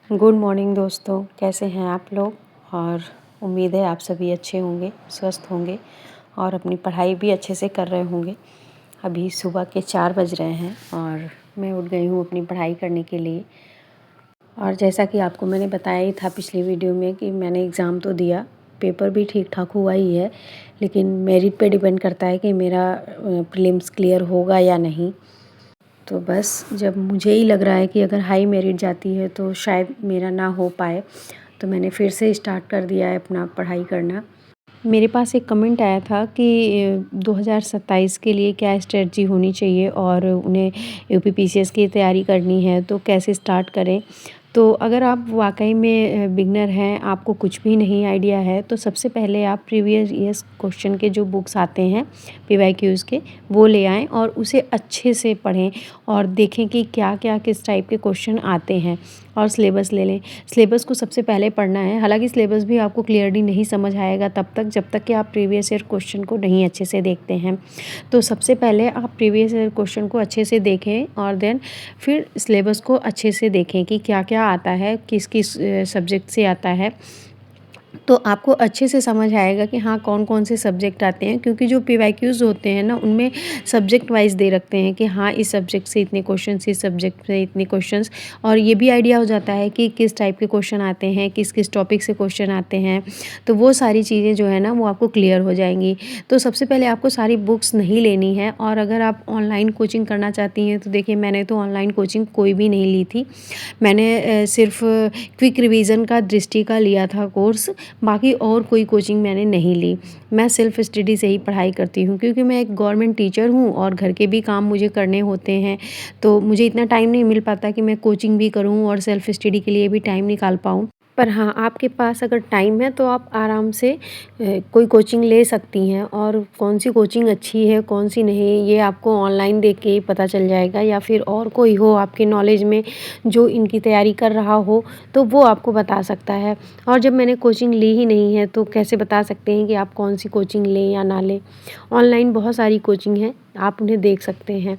Good morning दोस्तों, कैसे हैं आप लोग। और उम्मीद है आप सभी अच्छे होंगे, स्वस्थ होंगे और अपनी पढ़ाई भी अच्छे से कर रहे होंगे। अभी सुबह के 4 बज रहे हैं और मैं उठ गई हूँ अपनी पढ़ाई करने के लिए। और जैसा कि आपको मैंने बताया ही था पिछली वीडियो में कि मैंने एग्ज़ाम तो दिया, पेपर भी ठीक ठाक हुआ ही है, लेकिन मेरिट पे डिपेंड करता है कि मेरा प्रीलिम्स क्लियर होगा या नहीं। तो बस जब मुझे ही लग रहा है कि अगर हाई मेरिट जाती है तो शायद मेरा ना हो पाए, तो मैंने फिर से स्टार्ट कर दिया है अपना पढ़ाई करना। मेरे पास एक कमेंट आया था कि 2027 के लिए क्या स्ट्रेटजी होनी चाहिए और उन्हें यूपीपीसीएस की तैयारी करनी है तो कैसे स्टार्ट करें। तो अगर आप वाकई में बिगनर हैं, आपको कुछ भी नहीं आइडिया है, तो सबसे पहले आप प्रीवियस ईयर्स क्वेश्चन के जो बुक्स आते हैं पीवाईक्यूज़ के, वो ले आएँ और उसे अच्छे से पढ़ें और देखें कि क्या क्या किस टाइप के क्वेश्चन आते हैं। और सिलेबस ले लें। सिलेबस को सबसे पहले पढ़ना है। हालांकि सिलेबस भी आपको क्लियरली नहीं समझ आएगा तब तक जब तक कि आप प्रीवियस ईयर क्वेश्चन को नहीं अच्छे से देखते हैं। तो सबसे पहले आप प्रीवियस ईयर क्वेश्चन को अच्छे से देखें और देन फिर सिलेबस को अच्छे से देखें कि क्या क्या आता है, किस किस सब्जेक्ट से आता है। तो आपको अच्छे से समझ आएगा कि हाँ कौन कौन से सब्जेक्ट आते हैं, क्योंकि जो पीवाईक्यूज़ होते हैं ना उनमें सब्जेक्ट वाइज दे रखते हैं कि हाँ इस सब्जेक्ट से इतने क्वेश्चंस, इस सब्जेक्ट से इतने क्वेश्चंस। और ये भी आइडिया हो जाता है कि किस टाइप के क्वेश्चन आते हैं, किस किस टॉपिक से क्वेश्चन आते हैं। तो वो सारी चीज़ें जो है ना वो आपको क्लियर हो जाएंगी। तो सबसे पहले आपको सारी बुक्स नहीं लेनी है। और अगर आप ऑनलाइन कोचिंग करना चाहती हैं तो देखिए, मैंने तो ऑनलाइन कोचिंग कोई भी नहीं ली थी। मैंने सिर्फ क्विक रिवीजन का दृष्टि का लिया था कोर्स, बाकी और कोई कोचिंग मैंने नहीं ली। मैं सेल्फ़ स्टडी से ही पढ़ाई करती हूँ, क्योंकि मैं एक गवर्नमेंट टीचर हूँ और घर के भी काम मुझे करने होते हैं। तो मुझे इतना टाइम नहीं मिल पाता कि मैं कोचिंग भी करूँ और सेल्फ़ स्टडी के लिए भी टाइम निकाल पाऊँ। पर हाँ, आपके पास अगर टाइम है तो आप आराम से कोई कोचिंग ले सकती हैं। और कौन सी कोचिंग अच्छी है कौन सी नहीं, ये आपको ऑनलाइन देख के ही पता चल जाएगा, या फिर और कोई हो आपके नॉलेज में जो इनकी तैयारी कर रहा हो तो वो आपको बता सकता है। और जब मैंने कोचिंग ली ही नहीं है तो कैसे बता सकते हैं कि आप कौन सी कोचिंग लें या ना लें। ऑनलाइन बहुत सारी कोचिंग है, आप उन्हें देख सकते हैं।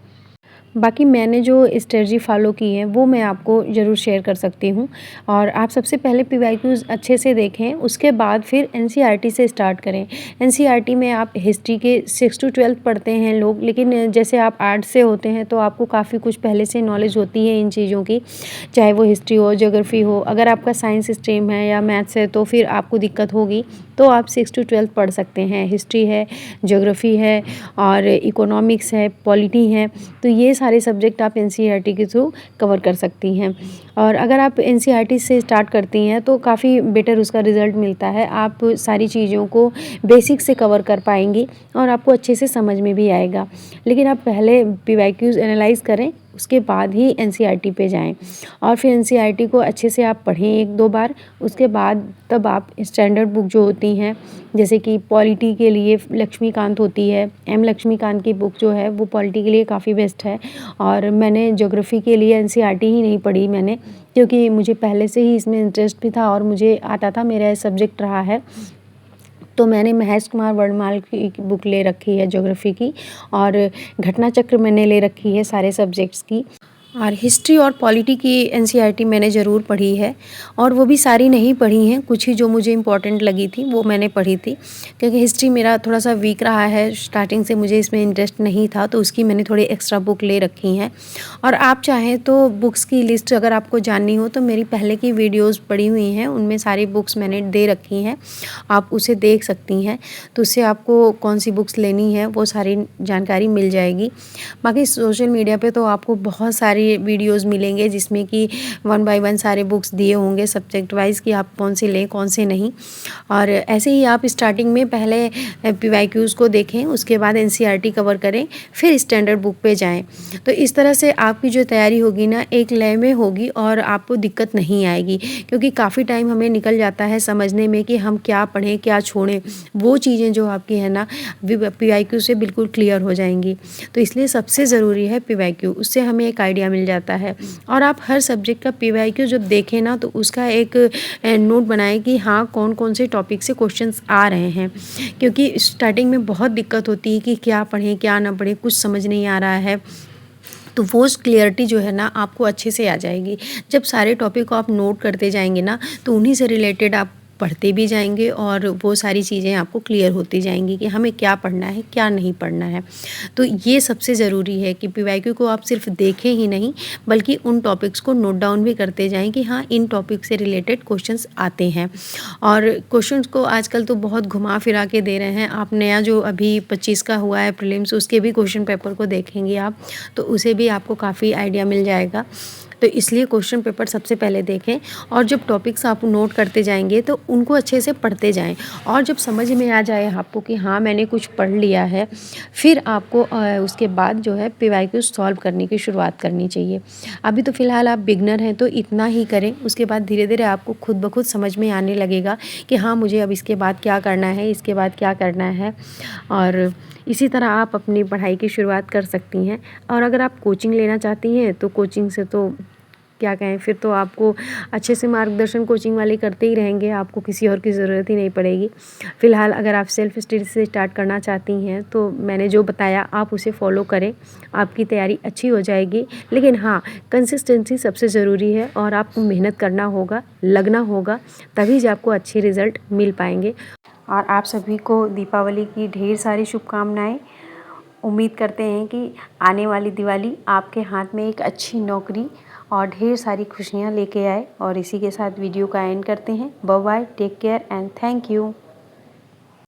बाकी मैंने जो स्ट्रेटजी फ़ॉलो की है वो मैं आपको ज़रूर शेयर कर सकती हूँ। और आप सबसे पहले पीवाईक्यूज़ अच्छे से देखें, उसके बाद फिर एनसीईआरटी से स्टार्ट करें। एनसीईआरटी में आप हिस्ट्री के 6 to 12 पढ़ते हैं लोग, लेकिन जैसे आप आर्ट्स से होते हैं तो आपको काफ़ी कुछ पहले से नॉलेज होती है इन चीज़ों की, चाहे वो हिस्ट्री हो, ज्योग्राफी हो। अगर आपका साइंस स्ट्रीम है या मैथ्स है तो फिर आपको दिक्कत होगी, तो आप 6 to 12 पढ़ सकते हैं। हिस्ट्री है, ज्योग्राफी है और इकोनॉमिक्स है, पॉलिटी है। तो ये सारे सब्जेक्ट आप एनसीईआरटी के थ्रू कवर कर सकती हैं। और अगर आप एनसीईआरटी से स्टार्ट करती हैं तो काफ़ी बेटर उसका रिज़ल्ट मिलता है। आप सारी चीज़ों को बेसिक से कवर कर पाएंगी और आपको अच्छे से समझ में भी आएगा। लेकिन आप पहले पीवाईक्यूज़ एनालाइज़ करें, उसके बाद ही एनसीईआरटी पे जाएं। और फिर एनसीईआरटी को अच्छे से आप पढ़ें 1-2 बार। उसके बाद तब आप स्टैंडर्ड बुक जो होती हैं, जैसे कि पॉलिटी के लिए लक्ष्मीकांत होती है, एम लक्ष्मीकांत की बुक जो है वो पॉलिटी के लिए काफ़ी बेस्ट है। और मैंने ज्योग्राफी के लिए एनसीईआरटी ही नहीं पढ़ी मैंने, क्योंकि मुझे पहले से ही इसमें इंटरेस्ट भी था और मुझे आता था, मेरा सब्जेक्ट रहा है। तो मैंने महेश कुमार वर्णमाल की बुक ले रखी है ज्योग्राफी की, और घटना चक्र मैंने ले रखी है सारे सब्जेक्ट्स की। और हिस्ट्री और पॉलिटी की एनसीईआरटी मैंने ज़रूर पढ़ी है, और वो भी सारी नहीं पढ़ी हैं, कुछ ही जो मुझे इम्पोर्टेंट लगी थी वो मैंने पढ़ी थी। क्योंकि हिस्ट्री मेरा थोड़ा सा वीक रहा है, स्टार्टिंग से मुझे इसमें इंटरेस्ट नहीं था, तो उसकी मैंने थोड़ी एक्स्ट्रा बुक ले रखी हैं। और आप चाहें तो बुक्स की लिस्ट अगर आपको जाननी हो तो मेरी पहले की वीडियोज़ पड़ी हुई हैं, उनमें सारी बुक्स मैंने दे रखी हैं, आप उसे देख सकती हैं। तो उससे आपको कौन सी बुक्स लेनी है वो सारी जानकारी मिल जाएगी। बाकी सोशल मीडिया पे तो आपको बहुत सारी वीडियोज़ मिलेंगे जिसमें कि 1 बाय 1 सारे बुक्स दिए होंगे सब्जेक्ट वाइज़ कि आप कौन से लें कौन से नहीं। और ऐसे ही आप स्टार्टिंग में पहले पीवाईक्यूज़ को देखें, उसके बाद एनसीईआरटी कवर करें, फिर स्टैंडर्ड बुक पे जाएं। तो इस तरह से आपकी जो तैयारी होगी ना एक लय में होगी और आपको दिक्कत नहीं आएगी, क्योंकि काफ़ी टाइम हमें निकल जाता है समझने में कि हम क्या पढ़ें क्या छोड़ें। वो चीज़ें जो आपकी है ना पीवाईक्यू से बिल्कुल क्लियर हो जाएंगी। तो इसलिए सबसे ज़रूरी है पीवाईक्यू, उससे हमें एक आइडिया मिल जाता है। और आप हर सब्जेक्ट का पीवाईक्यू जब देखें ना तो उसका एक नोट बनाएं कि हाँ कौन कौन से टॉपिक से क्वेश्चंस आ रहे हैं, क्योंकि स्टार्टिंग में बहुत दिक्कत होती है कि क्या पढ़ें क्या ना पढ़ें, कुछ समझ नहीं आ रहा है। तो वो क्लियरिटी जो है ना आपको अच्छे से आ जाएगी। जब सारे टॉपिक को आप नोट करते जाएंगे ना, तो उन्हीं से रिलेटेड आप पढ़ते भी जाएंगे और वो सारी चीज़ें आपको क्लियर होती जाएंगी कि हमें क्या पढ़ना है, क्या नहीं पढ़ना है। तो ये सबसे ज़रूरी है कि पीवाईक्यू को आप सिर्फ देखें ही नहीं, बल्कि उन टॉपिक्स को नोट डाउन भी करते जाएं कि हाँ, इन टॉपिक से रिलेटेड क्वेश्चंस आते हैं। और क्वेश्चंस को आजकल तो बहुत घुमा फिरा के दे रहे हैं। आप नया जो अभी 25 का हुआ है प्रीलिम्स, उसके भी क्वेश्चन पेपर को देखेंगे आप, तो उसे भी आपको काफ़ी आइडिया मिल जाएगा। तो इसलिए क्वेश्चन पेपर सबसे पहले देखें, और जब टॉपिक्स आप नोट करते जाएंगे तो उनको अच्छे से पढ़ते जाएं, और जब समझ में आ जाए आपको कि हाँ, मैंने कुछ पढ़ लिया है, फिर आपको उसके बाद जो है पीवाईक्यू सॉल्व करने की शुरुआत करनी चाहिए। अभी तो फ़िलहाल आप बिगनर हैं तो इतना ही करें, उसके बाद धीरे धीरे आपको खुद ब खुद समझ में आने लगेगा कि हाँ, मुझे अब इसके बाद क्या करना है, इसके बाद क्या करना है। और इसी तरह आप अपनी पढ़ाई की शुरुआत कर सकती हैं। और अगर आप कोचिंग लेना चाहती हैं तो कोचिंग से तो क्या कहें, फिर तो आपको अच्छे से मार्गदर्शन कोचिंग वाले करते ही रहेंगे, आपको किसी और की ज़रूरत ही नहीं पड़ेगी। फ़िलहाल अगर आप सेल्फ स्टडी से स्टार्ट करना चाहती हैं तो मैंने जो बताया आप उसे फॉलो करें, आपकी तैयारी अच्छी हो जाएगी। लेकिन हाँ, कंसिस्टेंसी सबसे ज़रूरी है, और आपको मेहनत करना होगा, लगना होगा, तभी जा आपको अच्छे रिज़ल्ट मिल पाएंगे। और आप सभी को दीपावली की ढेर सारी शुभकामनाएं। उम्मीद करते हैं कि आने वाली दिवाली आपके हाथ में एक अच्छी नौकरी और ढेर सारी खुशियां लेके आए। और इसी के साथ वीडियो का एंड करते हैं। Bye bye, take care and thank you.